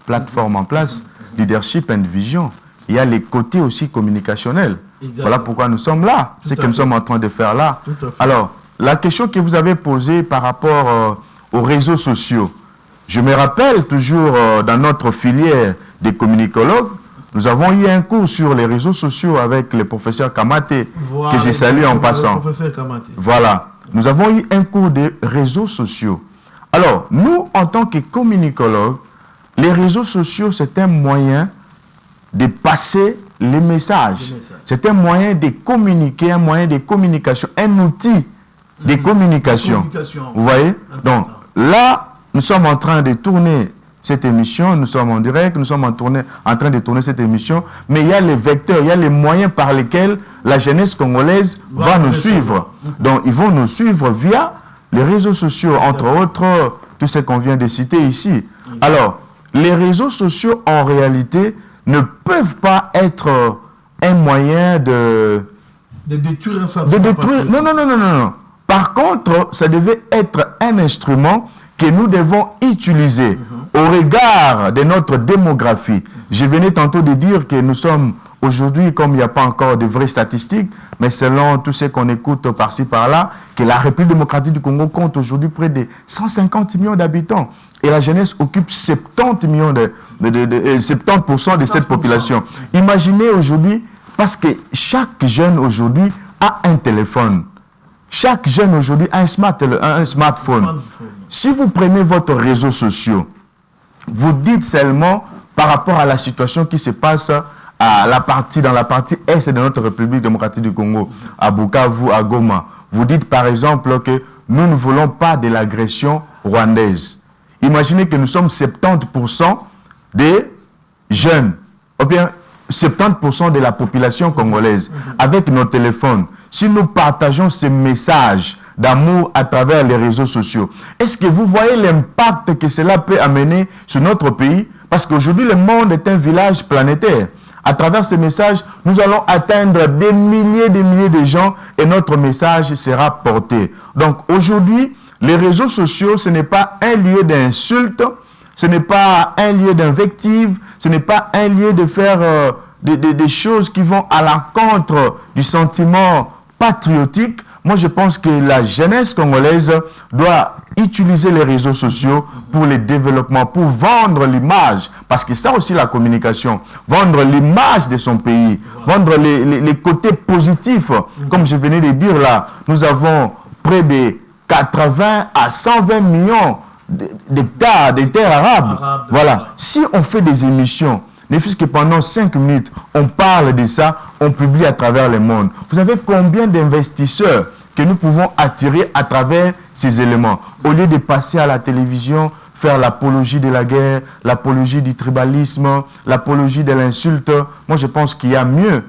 plateforme en place, Leadership and Vision. Il y a les côtés aussi communicationnels. Exactement. Voilà pourquoi nous sommes là, c'est ce que nous sommes en train de faire là. Alors, la question que vous avez posée par rapport aux réseaux sociaux, je me rappelle toujours dans notre filière des communicologues, nous avons eu un cours sur les réseaux sociaux avec le professeur Kamate, que j'ai salué en passant. Voilà, nous avons eu un cours des réseaux sociaux. Alors, nous, en tant que communicologues, les réseaux sociaux, c'est un moyen de passer les messages. C'est un moyen de communiquer, un moyen de communication, un outil de communication. Vous voyez? Donc, là, nous sommes en train de tourner cette émission, nous sommes en direct, nous sommes en train de tourner cette émission, mais il y a les vecteurs, il y a les moyens par lesquels la jeunesse congolaise va nous suivre. Donc, ils vont nous suivre via les réseaux sociaux, entre autres, tout ce qu'on vient de citer ici. Alors, les réseaux sociaux, en réalité, ne peuvent pas être un moyen de
détruire un sentiment patriotique.
Non. Par contre, ça devait être un instrument que nous devons utiliser au regard de notre démographie. Je venais tantôt de dire que nous sommes aujourd'hui, comme il n'y a pas encore de vraies statistiques, mais selon tout ce qu'on écoute par-ci par-là, que la République démocratique du Congo compte aujourd'hui près de 150 millions d'habitants. Et la jeunesse occupe 70% de cette population. Imaginez aujourd'hui, parce que chaque jeune aujourd'hui a un téléphone. Chaque jeune aujourd'hui a un smartphone. Si vous prenez votre réseau social, vous dites seulement par rapport à la situation qui se passe dans la partie est de notre République démocratique du Congo, à Bukavu, à Goma. Vous dites par exemple que nous ne voulons pas de l'agression rwandaise. Imaginez que nous sommes 70% des jeunes, ou bien 70% de la population congolaise, avec nos téléphones. Si nous partageons ces messages d'amour à travers les réseaux sociaux, est-ce que vous voyez l'impact que cela peut amener sur notre pays? Parce qu'aujourd'hui, le monde est un village planétaire. À travers ces messages, nous allons atteindre des milliers de gens et notre message sera porté. Donc aujourd'hui, les réseaux sociaux, ce n'est pas un lieu d'insulte, ce n'est pas un lieu d'invective, ce n'est pas un lieu de faire des choses qui vont à l'encontre du sentiment patriotique. Moi, je pense que la jeunesse congolaise doit utiliser les réseaux sociaux pour le développement, pour vendre l'image. Parce que ça aussi, la communication, vendre l'image de son pays, vendre les côtés positifs. Comme je venais de dire là, nous avons près de 80 à 120 millions d'hectares de terres arables. Voilà. Si on fait des émissions, ne fût-ce que pendant 5 minutes, on parle de ça, on publie à travers le monde. Vous savez combien d'investisseurs que nous pouvons attirer à travers ces éléments? Au lieu de passer à la télévision, faire l'apologie de la guerre, l'apologie du tribalisme, l'apologie de l'insulte, moi je pense qu'il y a mieux.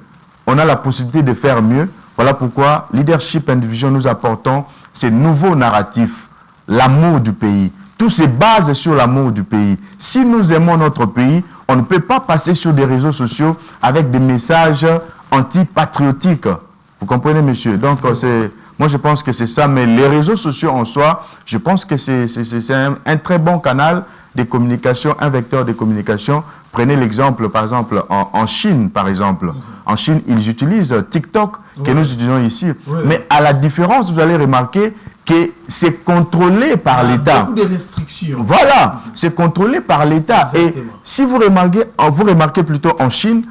On a la possibilité de faire mieux. Voilà pourquoi Leadership and Vision, nous apportons ces nouveaux narratifs l'amour du pays. Tout se base sur l'amour du pays. Si nous aimons notre pays, on ne peut pas passer sur des réseaux sociaux avec des messages anti-patriotiques. Vous comprenez, monsieur? Donc, moi, je pense que c'est ça. Mais les réseaux sociaux en soi, je pense que c'est un très bon canal de communication, un vecteur de communication. Prenez l'exemple, par exemple, en Chine, par exemple. En Chine, ils utilisent TikTok, que nous utilisons ici. Mais à la différence, vous allez remarquer que c'est contrôlé par l'État.
Beaucoup de restrictions.
Voilà, c'est contrôlé par l'État. Et si vous remarquez plutôt en Chine,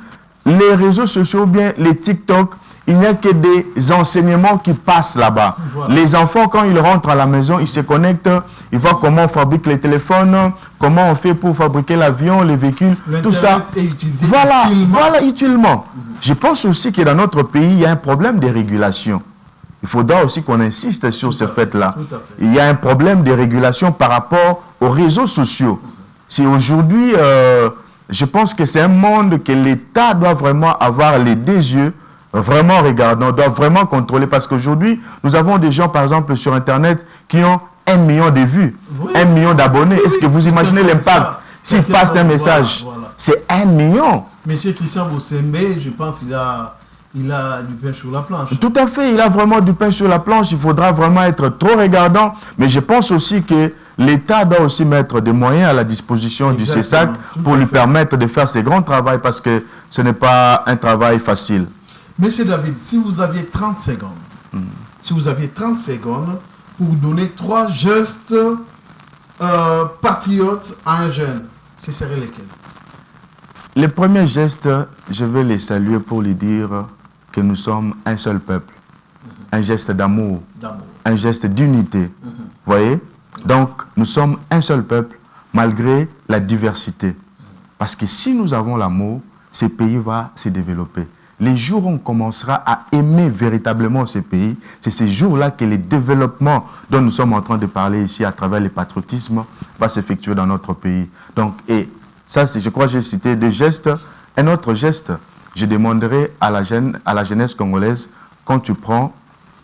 les réseaux sociaux, bien les TikTok, il n'y a que des enseignements qui passent là-bas. Voilà. Les enfants, quand ils rentrent à la maison, ils se connectent, ils voient comment on fabrique les téléphones, comment on fait pour fabriquer l'avion, les véhicules, tout ça.
Est utilisé
utilement. Je pense aussi que dans notre pays, il y a un problème de régulation. Il faudra aussi qu'on insiste sur ce fait-là. Il y a un problème de régulation par rapport aux réseaux sociaux. C'est aujourd'hui, je pense que c'est un monde que l'État doit vraiment avoir les deux yeux vraiment regardant, doit vraiment contrôler. Parce qu'aujourd'hui, nous avons des gens, par exemple, sur Internet qui ont 1 million de vues, 1 million d'abonnés. Est-ce que vous imaginez l'impact? S'il passe un message, c'est 1 million.
Monsieur Christian Bossembe, je pense qu'il a du pain sur la planche.
Tout à fait, il a vraiment du pain sur la planche. Il faudra vraiment être trop regardant. Mais je pense aussi que l'État doit aussi mettre des moyens à la disposition du CESAC pour lui permettre de faire ses grands travaux parce que ce n'est pas un travail facile.
Monsieur David, si vous aviez 30 secondes, pour donner 3 gestes patriotes à un jeune, ce serait lesquels?
Les premiers gestes, je vais les saluer pour lui dire que nous sommes un seul peuple. Un geste d'amour, un geste d'unité. Vous voyez? Donc, nous sommes un seul peuple malgré la diversité. Parce que si nous avons l'amour, ce pays va se développer. Les jours où on commencera à aimer véritablement ce pays, c'est ces jours-là que le développement dont nous sommes en train de parler ici à travers le patriotisme va s'effectuer dans notre pays. Donc, et ça, je crois que j'ai cité des gestes. Un autre geste, je demanderai à la jeunesse congolaise, quand tu prends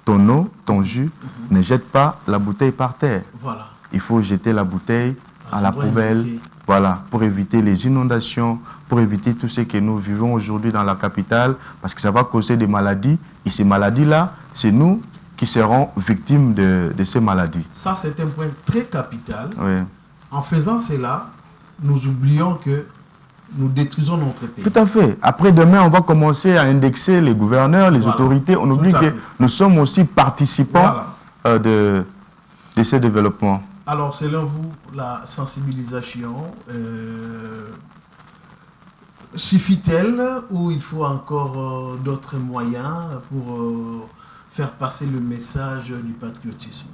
ton eau, ton jus, ne jette pas la bouteille par terre.
Voilà.
Il faut jeter la bouteille à la poubelle. Voilà, pour éviter les inondations, pour éviter tout ce que nous vivons aujourd'hui dans la capitale, parce que ça va causer des maladies. Et ces maladies-là, c'est nous qui serons victimes de ces maladies.
Ça, c'est un point très capital.
Oui.
En faisant cela, nous oublions que nous détruisons notre pays.
Tout à fait. Après demain, on va commencer à indexer les gouverneurs, les autorités. On oublie que nous sommes aussi participants de ces développements.
Alors, selon vous, la sensibilisation suffit-elle ou il faut encore d'autres moyens pour faire passer le message du patriotisme?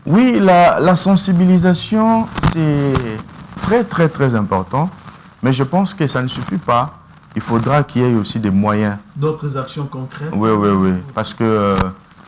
Oui, la sensibilisation, c'est très, très, très important. Mais je pense que ça ne suffit pas. Il faudra qu'il y ait aussi des moyens.
D'autres actions concrètes?
Oui. Parce que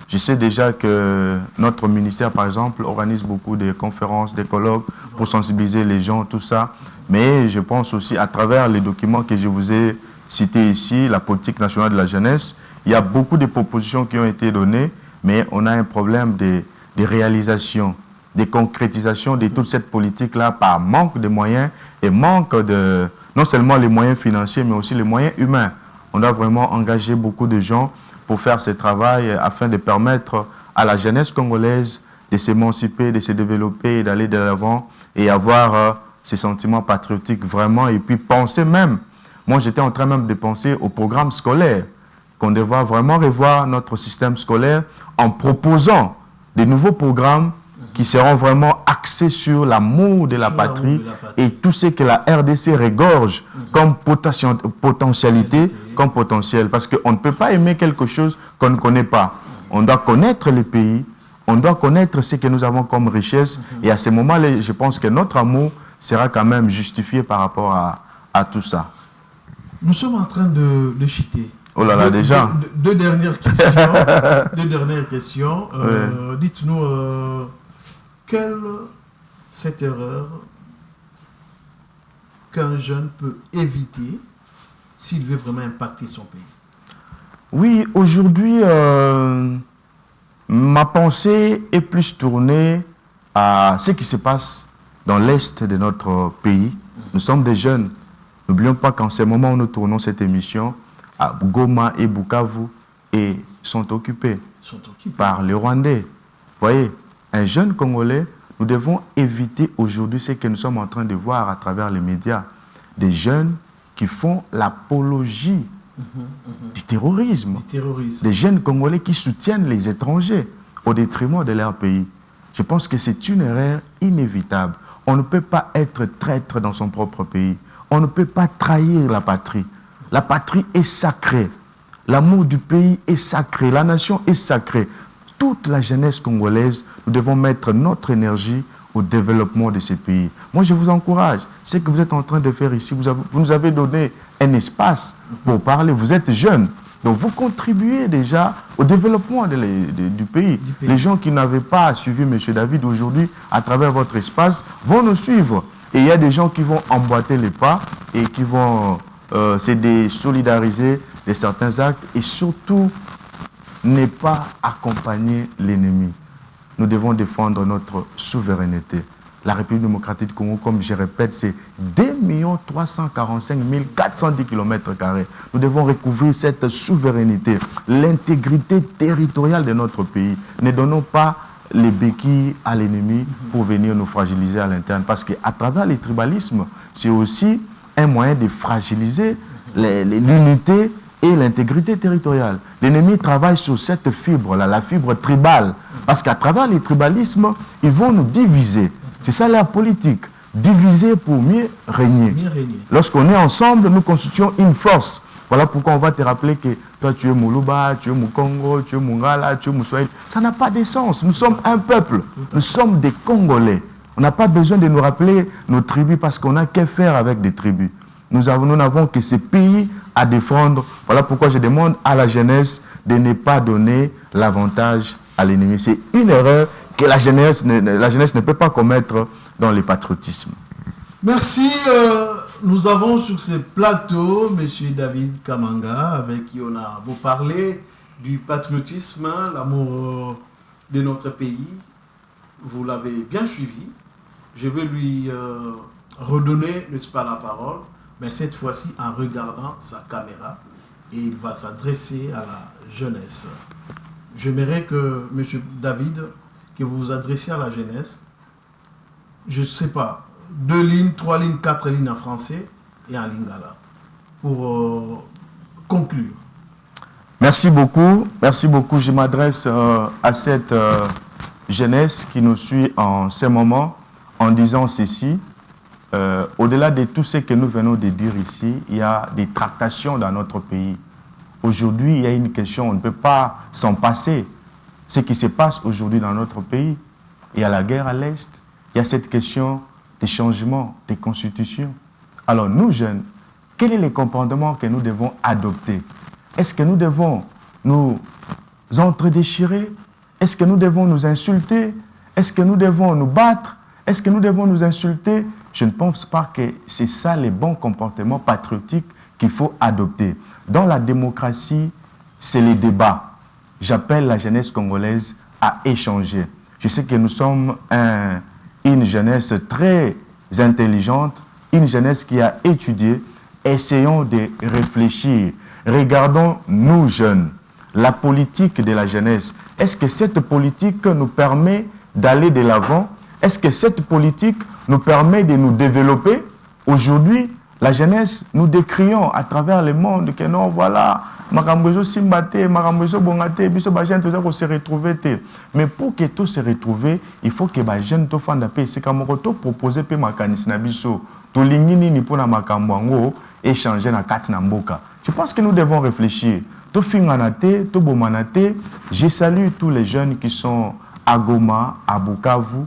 je sais déjà que notre ministère, par exemple, organise beaucoup de conférences, des colloques pour sensibiliser les gens, tout ça. Mais je pense aussi, à travers les documents que je vous ai cités ici, la politique nationale de la jeunesse, il y a beaucoup de propositions qui ont été données, mais on a un problème de réalisation, de concrétisation de toute cette politique-là par manque de moyens et manque de, non seulement les moyens financiers, mais aussi les moyens humains. On doit vraiment engager beaucoup de gens pour faire ce travail afin de permettre à la jeunesse congolaise de s'émanciper, de se développer et d'aller de l'avant et avoir ces sentiments patriotiques vraiment et puis penser même. Moi, j'étais en train même de penser au programme scolaire, qu'on devra vraiment revoir notre système scolaire en proposant de nouveaux programmes qui seront vraiment axés sur l'amour de la patrie et tout ce que la RDC regorge comme potentialité, comme potentiel. Parce qu'on ne peut pas aimer quelque chose qu'on ne connaît pas. On doit connaître les pays, on doit connaître ce que nous avons comme richesse. Et à ce moment-là, je pense que notre amour sera quand même justifié par rapport à tout ça.
Nous sommes en train de chuter.
Oh là là, déjà.
Deux dernières questions.
Oui.
Dites-nous, quelle cette erreur qu'un jeune peut éviter s'il veut vraiment impacter son pays?
Oui, aujourd'hui, ma pensée est plus tournée à ce qui se passe dans l'est de notre pays. Nous sommes des jeunes. N'oublions pas qu'en ce moment où nous tournons cette émission, à Goma et Bukavu sont occupés par les Rwandais. Vous voyez, un jeune Congolais, nous devons éviter aujourd'hui ce que nous sommes en train de voir à travers les médias. Des jeunes qui font l'apologie du terrorisme. Des jeunes Congolais qui soutiennent les étrangers au détriment de leur pays. Je pense que c'est une erreur inévitable. On ne peut pas être traître dans son propre pays. On ne peut pas trahir la patrie. La patrie est sacrée. L'amour du pays est sacré. La nation est sacrée. Toute la jeunesse congolaise, nous devons mettre notre énergie au développement de ces pays. Moi, je vous encourage. Ce que vous êtes en train de faire ici, vous nous avez donné un espace pour parler. Vous êtes jeunes. Donc, vous contribuez déjà au développement du pays. Les gens qui n'avaient pas suivi M. David aujourd'hui, à travers votre espace, vont nous suivre. Et il y a des gens qui vont emboîter les pas et qui vont se désolidariser de certains actes et surtout ne pas accompagner l'ennemi. Nous devons défendre notre souveraineté. La République démocratique du Congo, comme je répète, c'est 2 345 410 km². Nous devons recouvrir cette souveraineté, l'intégrité territoriale de notre pays. Ne donnons pas les béquilles à l'ennemi pour venir nous fragiliser à l'interne. Parce qu'à travers les tribalismes, c'est aussi un moyen de fragiliser l'unité et l'intégrité territoriale. L'ennemi travaille sur cette fibre-là, la fibre tribale. Parce qu'à travers les tribalismes, ils vont nous diviser. C'est ça la politique. Diviser pour mieux régner. Lorsqu'on est ensemble, nous constituons une force. Voilà pourquoi on va te rappeler que toi tu es Moulouba, tu es Moukongo, tu es Mungala, tu es Moussoaïd. Ça n'a pas de sens. Nous sommes un peuple. Nous sommes des Congolais. On n'a pas besoin de nous rappeler nos tribus parce qu'on n'a qu'à faire avec des tribus. Nous n'avons que ces pays à défendre. Voilà pourquoi je demande à la jeunesse de ne pas donner l'avantage à l'ennemi. C'est une erreur que la jeunesse ne peut pas commettre dans le patriotisme.
Merci. Nous avons sur ce plateau M. David Kamanga, avec qui on a beau parler du patriotisme, l'amour de notre pays. Vous l'avez bien suivi. Je vais lui redonner, n'est-ce pas, la parole, mais cette fois-ci en regardant sa caméra, et il va s'adresser à la jeunesse. J'aimerais que, M. David, que vous vous adressiez à la jeunesse, je ne sais pas, 2 lignes, 3 lignes, 4 lignes en français et en lingala, pour conclure.
Merci beaucoup. Merci beaucoup. Je m'adresse à cette jeunesse qui nous suit en ce moment en disant ceci. Au-delà de tout ce que nous venons de dire ici, il y a des tractations dans notre pays. Aujourd'hui, il y a une question, on ne peut pas s'en passer. Ce qui se passe aujourd'hui dans notre pays, il y a la guerre à l'Est, il y a cette question des changements, des constitutions. Alors nous, jeunes, quel est le comportement que nous devons adopter? Est-ce que nous devons nous entredéchirer? Est-ce que nous devons nous insulter? Est-ce que nous devons nous battre? Est-ce que nous devons nous insulter? Je ne pense pas que c'est ça les bons comportements patriotiques qu'il faut adopter. Dans la démocratie, c'est les débats. J'appelle la jeunesse congolaise à échanger. Je sais que nous sommes une jeunesse très intelligente, une jeunesse qui a étudié. Essayons de réfléchir. Regardons, nous jeunes, la politique de la jeunesse. Est-ce que cette politique nous permet d'aller de l'avant? Est-ce que cette politique nous permet de nous développer? Aujourd'hui, la jeunesse, nous décrions à travers le monde que non, voilà, Makambezo Simbate, Makambezo Bongate, Biso Bajen, tout ça, se retrouver. Mais pour que tout se retrouve, il faut que les jeunes te fassent paix. C'est comme on proposer pe makanis na biso, tout lingini ni pour na makambango échanger na katina mboka. Je pense que nous devons réfléchir. Tout finganate, tout bomanate. Je salue tous les jeunes qui sont à Goma, à Bukavu,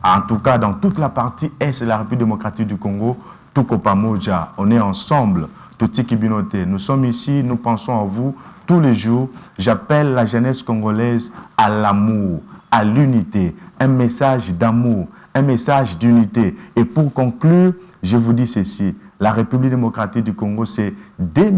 en tout cas dans toute la partie est de la République démocratique du Congo, tout Kopamoja. On est ensemble, tout Tikibinote. Nous sommes ici, nous pensons à vous tous les jours. J'appelle la jeunesse congolaise à l'amour, à l'unité, un message d'amour, un message d'unité. Et pour conclure, je vous dis ceci, La République démocratique du Congo, c'est 2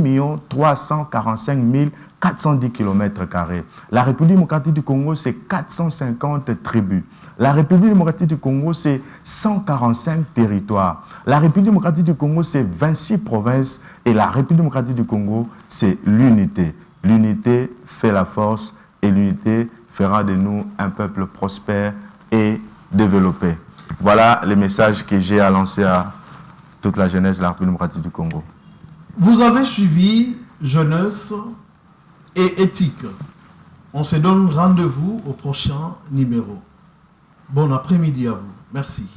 345 410 km². La République démocratique du Congo, c'est 450 tribus. La République démocratique du Congo, c'est 145 territoires. La République démocratique du Congo, c'est 26 provinces. Et la République démocratique du Congo, c'est l'unité. L'unité fait la force et l'unité fera de nous un peuple prospère et développé. Voilà les messages que j'ai à lancer à toute la jeunesse de la République démocratique du Congo.
Vous avez suivi Jeunesse et Éthique. On se donne rendez-vous au prochain numéro. Bon après-midi à vous. Merci.